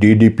DDP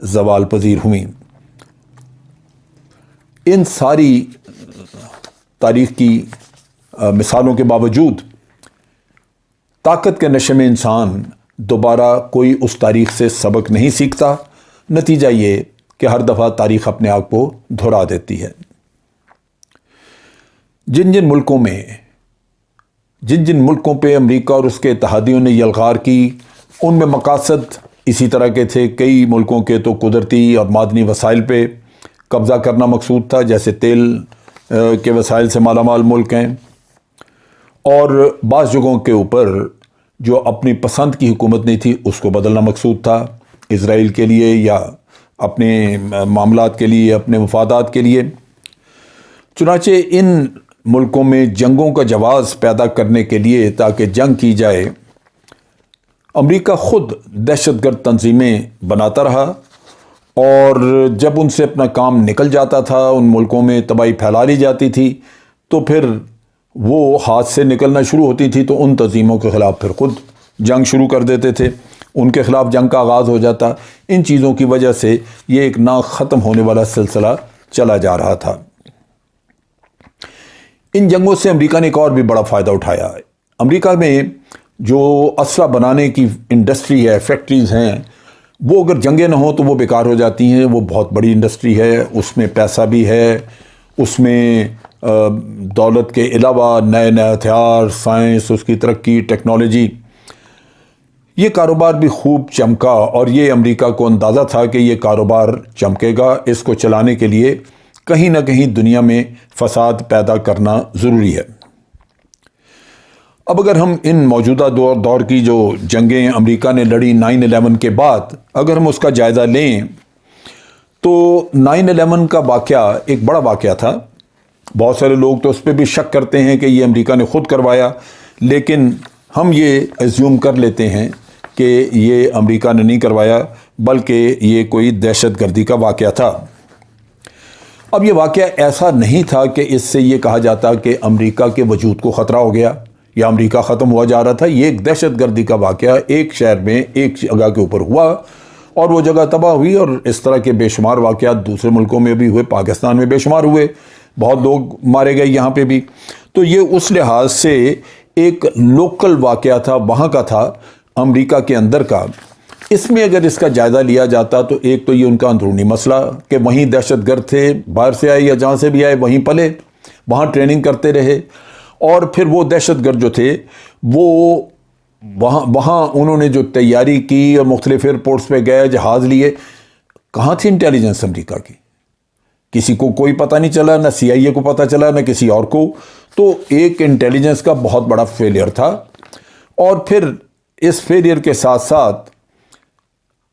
زوال پذیر ہوئیں۔ ان ساری تاریخ کی مثالوں کے باوجود طاقت کے نشے میں انسان دوبارہ کوئی اس تاریخ سے سبق نہیں سیکھتا۔ نتیجہ یہ کہ ہر دفعہ تاریخ اپنے آپ کو دہرا دیتی ہے۔ جن جن ملکوں پہ امریکہ اور اس کے اتحادیوں نے یلغار کی، ان میں مقاصد اسی طرح کے تھے۔ کئی ملکوں کے تو قدرتی اور معدنی وسائل پہ قبضہ کرنا مقصود تھا، جیسے تیل کے وسائل سے مالا مال ملک ہیں، اور بعض جگہوں کے اوپر جو اپنی پسند کی حکومت نہیں تھی اس کو بدلنا مقصود تھا، اسرائیل کے لیے یا اپنے معاملات کے لیے، اپنے مفادات کے لیے۔ چنانچہ ان ملکوں میں جنگوں کا جواز پیدا کرنے کے لیے تاکہ جنگ کی جائے، امریکہ خود دہشت گرد تنظیمیں بناتا رہا، اور جب ان سے اپنا کام نکل جاتا تھا، ان ملکوں میں تباہی پھیلا لی جاتی تھی، تو پھر وہ ہاتھ سے نکلنا شروع ہوتی تھی تو ان تنظیموں کے خلاف پھر خود جنگ شروع کر دیتے تھے، ان کے خلاف جنگ کا آغاز ہو جاتا۔ ان چیزوں کی وجہ سے یہ ایک نہ ختم ہونے والا سلسلہ چلا جا رہا تھا۔ ان جنگوں سے امریکہ نے ایک اور بھی بڑا فائدہ اٹھایا ہے۔ امریکہ میں جو اسلحہ بنانے کی انڈسٹری ہے، فیکٹریز ہیں، وہ اگر جنگیں نہ ہوں تو وہ بیکار ہو جاتی ہیں۔ وہ بہت بڑی انڈسٹری ہے، اس میں پیسہ بھی ہے، اس میں دولت کے علاوہ نئے نئے ہتھیار، سائنس، اس کی ترقی، ٹیکنالوجی، یہ کاروبار بھی خوب چمکا، اور یہ امریکہ کو اندازہ تھا کہ یہ کاروبار چمکے گا، اس کو چلانے کے لیے کہیں نہ کہیں دنیا میں فساد پیدا کرنا ضروری ہے۔ اب اگر ہم ان موجودہ دور کی جو جنگیں امریکہ نے لڑی 9/11 کے بعد، اگر ہم اس کا جائزہ لیں تو 9/11 کا واقعہ ایک بڑا واقعہ تھا۔ بہت سارے لوگ تو اس پہ بھی شک کرتے ہیں کہ یہ امریکہ نے خود کروایا، لیکن ہم یہ ایزیوم کر لیتے ہیں کہ یہ امریکہ نے نہیں کروایا، بلکہ یہ کوئی دہشت گردی کا واقعہ تھا۔ اب یہ واقعہ ایسا نہیں تھا کہ اس سے یہ کہا جاتا کہ امریکہ کے وجود کو خطرہ ہو گیا یا امریکہ ختم ہوا جا رہا تھا۔ یہ ایک دہشت گردی کا واقعہ ایک شہر میں، ایک جگہ کے اوپر ہوا، اور وہ جگہ تباہ ہوئی، اور اس طرح کے بے شمار واقعات دوسرے ملکوں میں بھی ہوئے، پاکستان میں بے شمار ہوئے، بہت لوگ مارے گئے یہاں پہ بھی۔ تو یہ اس لحاظ سے ایک لوکل واقعہ تھا، وہاں کا تھا، امریکہ کے اندر کا۔ اس میں اگر اس کا جائزہ لیا جاتا تو ایک تو یہ ان کا اندرونی مسئلہ کہ وہیں دہشت گرد تھے، باہر سے آئے یا جہاں سے بھی آئے وہیں پلے، وہاں ٹریننگ کرتے رہے، اور پھر وہ دہشت گرد جو تھے وہ وہاں انہوں نے جو تیاری کی اور مختلف ایئرپورٹس پہ گئے، جہاز لیے، کہاں تھی انٹیلیجنس امریکہ کی؟ کسی کو کوئی پتہ نہیں چلا، نہ CIA کو پتہ چلا، نہ کسی اور کو۔ تو ایک انٹیلیجنس کا بہت بڑا فیلئر تھا، اور پھر اس فیلئر کے ساتھ ساتھ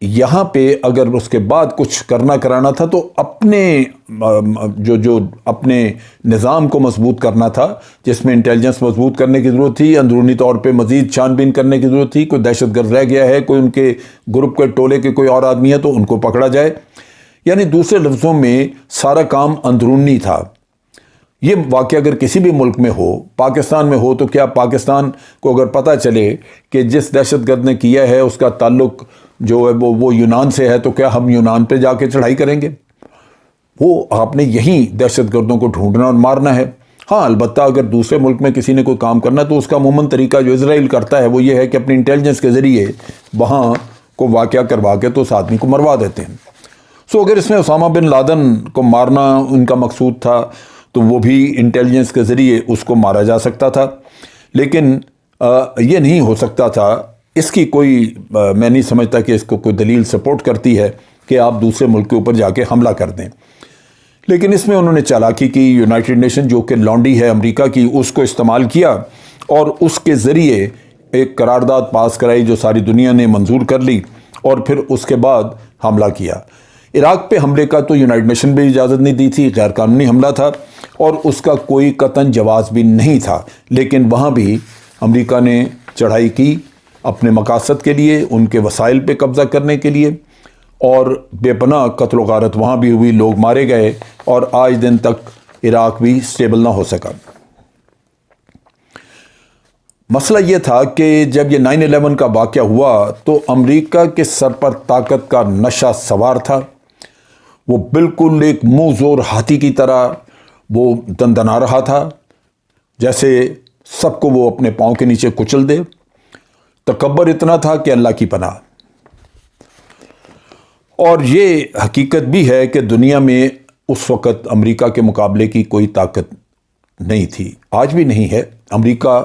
یہاں پہ اگر اس کے بعد کچھ کرانا تھا تو اپنے جو اپنے نظام کو مضبوط کرنا تھا، جس میں انٹیلیجنس مضبوط کرنے کی ضرورت تھی، اندرونی طور پہ مزید چھان بین کرنے کی ضرورت تھی۔ کوئی دہشت گرد رہ گیا ہے، کوئی ان کے گروپ کے ٹولے کے کوئی اور آدمی ہے تو ان کو پکڑا جائے، یعنی دوسرے لفظوں میں سارا کام اندرونی تھا۔ یہ واقعہ اگر کسی بھی ملک میں ہو، پاکستان میں ہو، تو کیا پاکستان کو اگر پتہ چلے کہ جس دہشت گرد نے کیا ہے اس کا تعلق جو ہے وہ یونان سے ہے، تو کیا ہم یونان پہ جا کے چڑھائی کریں گے؟ وہ آپ نے یہیں دہشت گردوں کو ڈھونڈنا اور مارنا ہے۔ ہاں، البتہ اگر دوسرے ملک میں کسی نے کوئی کام کرنا تو اس کا عموماً طریقہ جو اسرائیل کرتا ہے وہ یہ ہے کہ اپنی انٹیلیجنس کے ذریعے وہاں کو واقعہ کروا کے تو اس آدمی کو مروا دیتے ہیں۔ اگر اس میں اسامہ بن لادن کو مارنا ان کا مقصود تھا تو وہ بھی انٹیلیجنس کے ذریعے اس کو مارا جا سکتا تھا، لیکن یہ نہیں ہو سکتا تھا۔ اس کی کوئی میں نہیں سمجھتا کہ اس کو کوئی دلیل سپورٹ کرتی ہے کہ آپ دوسرے ملک کے اوپر جا کے حملہ کر دیں، لیکن اس میں انہوں نے چالاکی کی۔ یونائٹڈ نیشن جو کہ لانڈی ہے امریکہ کی، اس کو استعمال کیا اور اس کے ذریعے ایک قرارداد پاس کرائی جو ساری دنیا نے منظور کر لی، اور پھر اس کے بعد حملہ کیا۔ عراق پہ حملے کا تو یونائٹڈ نیشن بھی اجازت نہیں دی تھی، غیر قانونی حملہ تھا اور اس کا کوئی قطعاً جواز بھی نہیں تھا، لیکن وہاں بھی امریکہ نے چڑھائی کی اپنے مقاصد کے لیے، ان کے وسائل پہ قبضہ کرنے کے لیے، اور بے پناہ قتل و غارت وہاں بھی ہوئی، لوگ مارے گئے، اور آج دن تک عراق بھی سٹیبل نہ ہو سکا۔ مسئلہ یہ تھا کہ جب یہ 9/11 کا واقعہ ہوا تو امریکہ کے سر پر طاقت کا نشہ سوار تھا. وہ بالکل ایک منہ زور ہاتھی کی طرح وہ دندنا رہا تھا، جیسے سب کو وہ اپنے پاؤں کے نیچے کچل دے. تکبر اتنا تھا کہ اللہ کی پناہ. اور یہ حقیقت بھی ہے کہ دنیا میں اس وقت امریکہ کے مقابلے کی کوئی طاقت نہیں تھی، آج بھی نہیں ہے. امریکہ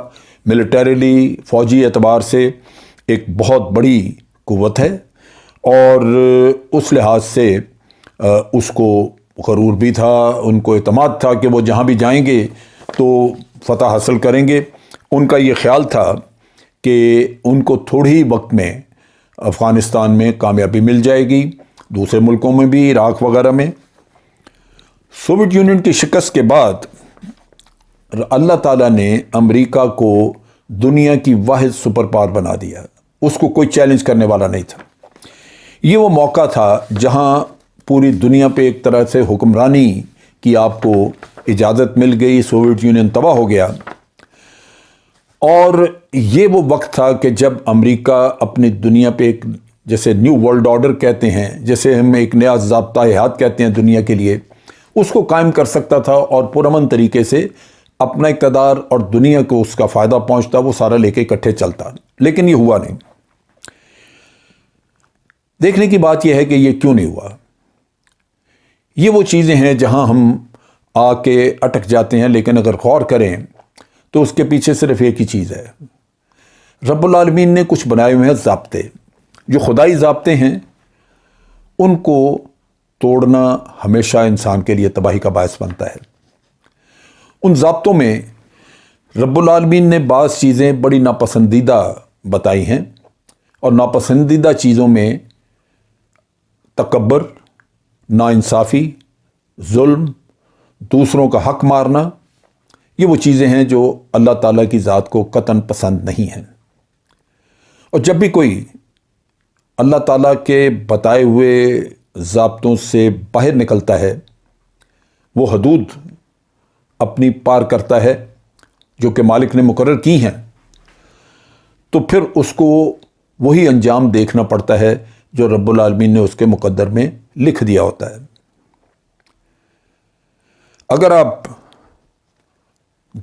ملٹریلی، فوجی اعتبار سے ایک بہت بڑی قوت ہے، اور اس لحاظ سے اس کو غرور بھی تھا، ان کو اعتماد تھا کہ وہ جہاں بھی جائیں گے تو فتح حاصل کریں گے. ان کا یہ خیال تھا کہ ان کو تھوڑے ہی وقت میں افغانستان میں کامیابی مل جائے گی، دوسرے ملکوں میں بھی، عراق وغیرہ میں. سوویت یونین کی شکست کے بعد اللہ تعالیٰ نے امریکہ کو دنیا کی واحد سپر پاور بنا دیا. اس کو کوئی چیلنج کرنے والا نہیں تھا. یہ وہ موقع تھا جہاں پوری دنیا پہ ایک طرح سے حکمرانی کی آپ کو اجازت مل گئی. سوویت یونین تباہ ہو گیا. اور یہ وہ وقت تھا کہ جب امریکہ اپنی دنیا پہ ایک، جیسے نیو ورلڈ آرڈر کہتے ہیں، جیسے ہم ایک نیا ضابطہ حیات کہتے ہیں دنیا کے لیے، اس کو قائم کر سکتا تھا اور پرامن طریقے سے اپنا اقتدار اور دنیا کو اس کا فائدہ پہنچتا، وہ سارا لے کے اکٹھے چلتا. لیکن یہ ہوا نہیں. دیکھنے کی بات یہ ہے کہ یہ کیوں نہیں ہوا. یہ وہ چیزیں ہیں جہاں ہم آ کے اٹک جاتے ہیں، لیکن اگر غور کریں تو اس کے پیچھے صرف ایک ہی چیز ہے. رب العالمین نے کچھ بنائے ہوئے ہیں ضابطے، جو خدائی ضابطے ہیں. ان کو توڑنا ہمیشہ انسان کے لیے تباہی کا باعث بنتا ہے. ان ضابطوں میں رب العالمین نے بعض چیزیں بڑی ناپسندیدہ بتائی ہیں، اور ناپسندیدہ چیزوں میں تکبر، ناانصافی، ظلم، دوسروں کا حق مارنا، یہ وہ چیزیں ہیں جو اللہ تعالیٰ کی ذات کو قطعاً پسند نہیں ہیں. اور جب بھی کوئی اللہ تعالیٰ کے بتائے ہوئے ضابطوں سے باہر نکلتا ہے، وہ حدود اپنی پار کرتا ہے جو کہ مالک نے مقرر کی ہیں، تو پھر اس کو وہی انجام دیکھنا پڑتا ہے جو رب العالمین نے اس کے مقدر میں لکھ دیا ہوتا ہے. اگر آپ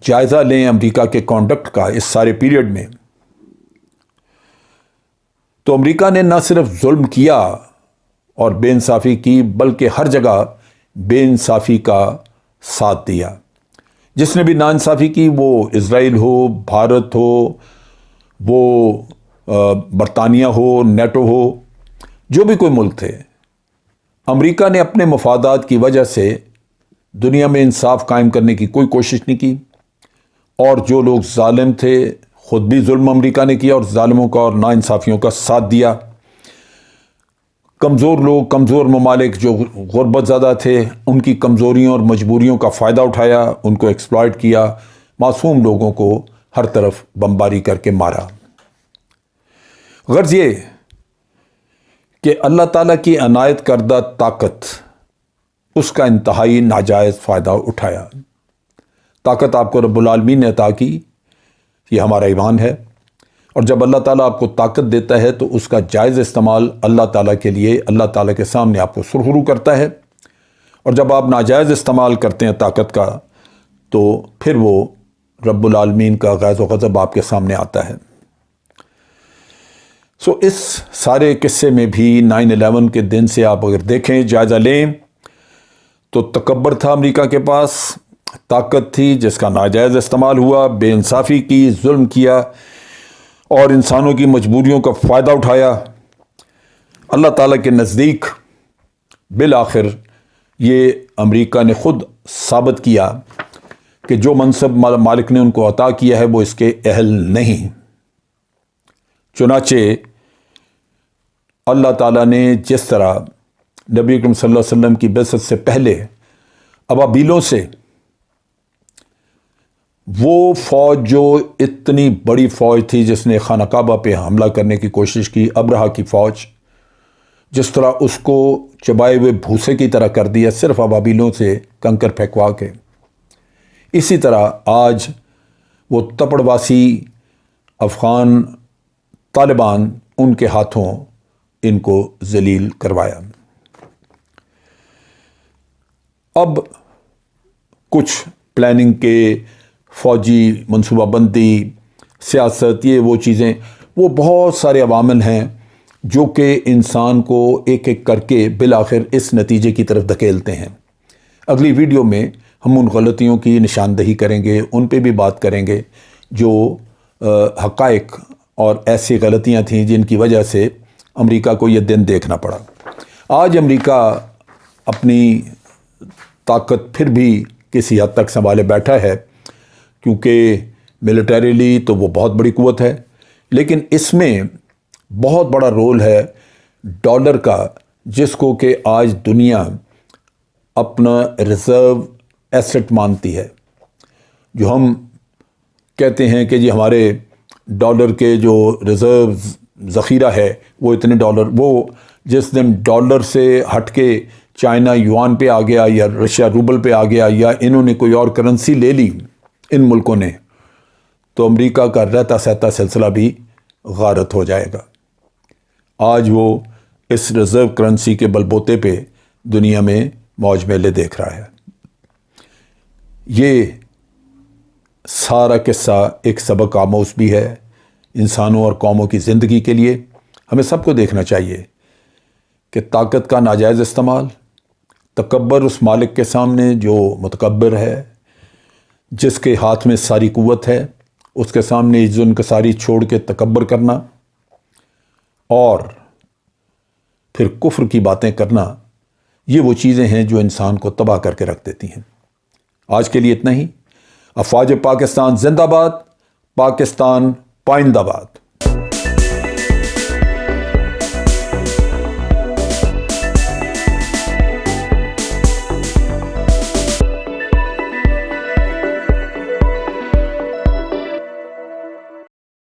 جائزہ لیں امریکہ کے کانڈکٹ کا اس سارے پیریڈ میں، تو امریکہ نے نہ صرف ظلم کیا اور بے انصافی کی، بلکہ ہر جگہ بے انصافی کا ساتھ دیا. جس نے بھی ناانصافی کی، وہ اسرائیل ہو، بھارت ہو، وہ برطانیہ ہو، نیٹو ہو، جو بھی کوئی ملک تھے، امریکہ نے اپنے مفادات کی وجہ سے دنیا میں انصاف قائم کرنے کی کوئی کوشش نہیں کی. اور جو لوگ ظالم تھے، خود بھی ظلم امریکہ نے کیا اور ظالموں کا اور ناانصافیوں کا ساتھ دیا. کمزور لوگ، کمزور ممالک جو غربت زدہ تھے، ان کی کمزوریوں اور مجبوریوں کا فائدہ اٹھایا، ان کو ایکسپلائٹ کیا، معصوم لوگوں کو ہر طرف بمباری کر کے مارا. غرض یہ کہ اللہ تعالیٰ کی عنایت کردہ طاقت، اس کا انتہائی ناجائز فائدہ اٹھایا. طاقت آپ کو رب العالمین نے عطا کی، یہ ہمارا ایمان ہے. اور جب اللہ تعالیٰ آپ کو طاقت دیتا ہے تو اس کا جائز استعمال اللہ تعالیٰ کے لیے، اللہ تعالیٰ کے سامنے آپ کو سرخرو کرتا ہے. اور جب آپ ناجائز استعمال کرتے ہیں طاقت کا، تو پھر وہ رب العالمین کا غیظ و غضب آپ کے سامنے آتا ہے. اس سارے قصے میں بھی 9/11 کے دن سے آپ اگر دیکھیں، جائزہ لیں، تو تکبر تھا امریکہ کے پاس، طاقت تھی جس کا ناجائز استعمال ہوا، بے انصافی کی، ظلم کیا اور انسانوں کی مجبوریوں کا فائدہ اٹھایا. اللہ تعالیٰ کے نزدیک بالآخر یہ امریکہ نے خود ثابت کیا کہ جو منصب مالک نے ان کو عطا کیا ہے وہ اس کے اہل نہیں. چنانچہ اللہ تعالیٰ نے جس طرح نبی اکرم صلی اللہ علیہ وسلم کی بعثت سے پہلے ابابیلوں سے وہ فوج جو اتنی بڑی فوج تھی جس نے خانہ کعبہ پہ حملہ کرنے کی کوشش کی، ابرہہ کی فوج، جس طرح اس کو چبائے ہوئے بھوسے کی طرح کر دیا صرف ابابیلوں سے کنکر پھینکوا کے، اسی طرح آج وہ تپڑواسی افغان طالبان ان کے ہاتھوں ان کو ذلیل کروایا۔ اب کچھ پلاننگ کے فوجی منصوبہ بندی، سیاست، یہ وہ چیزیں، وہ بہت سارے عوامل ہیں جو کہ انسان کو ایک ایک کر کے بالآخر اس نتیجے کی طرف دھکیلتے ہیں۔ اگلی ویڈیو میں ہم ان غلطیوں کی نشاندہی کریں گے، ان پہ بھی بات کریں گے جو حقائق اور ایسی غلطیاں تھیں جن کی وجہ سے امریکہ کو یہ دن دیکھنا پڑا۔ آج امریکہ اپنی طاقت پھر بھی کسی حد تک سنبھالے بیٹھا ہے، کیونکہ ملٹریلی تو وہ بہت بڑی قوت ہے، لیکن اس میں بہت بڑا رول ہے ڈالر کا، جس کو کہ آج دنیا اپنا ریزرو ایسٹ مانتی ہے۔ جو ہم کہتے ہیں کہ جی ہمارے ڈالر کے جو ریزرو ذخیرہ ہے وہ اتنے ڈالر، وہ جس دن ڈالر سے ہٹ کے چائنا یوان پہ آ گیا یا رشیا روبل پہ آ گیا یا انہوں نے کوئی اور کرنسی لے لی ان ملکوں نے، تو امریکہ کا رہتا سہتا سلسلہ بھی غارت ہو جائے گا۔ آج وہ اس ریزرو کرنسی کے بل بوتے پہ دنیا میں موج میلے دیکھ رہا ہے۔ یہ سارا قصہ ایک سبق آموز بھی ہے انسانوں اور قوموں کی زندگی کے لیے۔ ہمیں سب کو دیکھنا چاہیے کہ طاقت کا ناجائز استعمال، تکبر اس مالک کے سامنے جو متکبر ہے، جس کے ہاتھ میں ساری قوت ہے، اس کے سامنے عزت و انکساری چھوڑ کے تکبر کرنا اور پھر کفر کی باتیں کرنا، یہ وہ چیزیں ہیں جو انسان کو تباہ کر کے رکھ دیتی ہیں۔ آج کے لیے اتنا ہی۔ افواج پاکستان زندہ باد، پاکستان پائندہ باد۔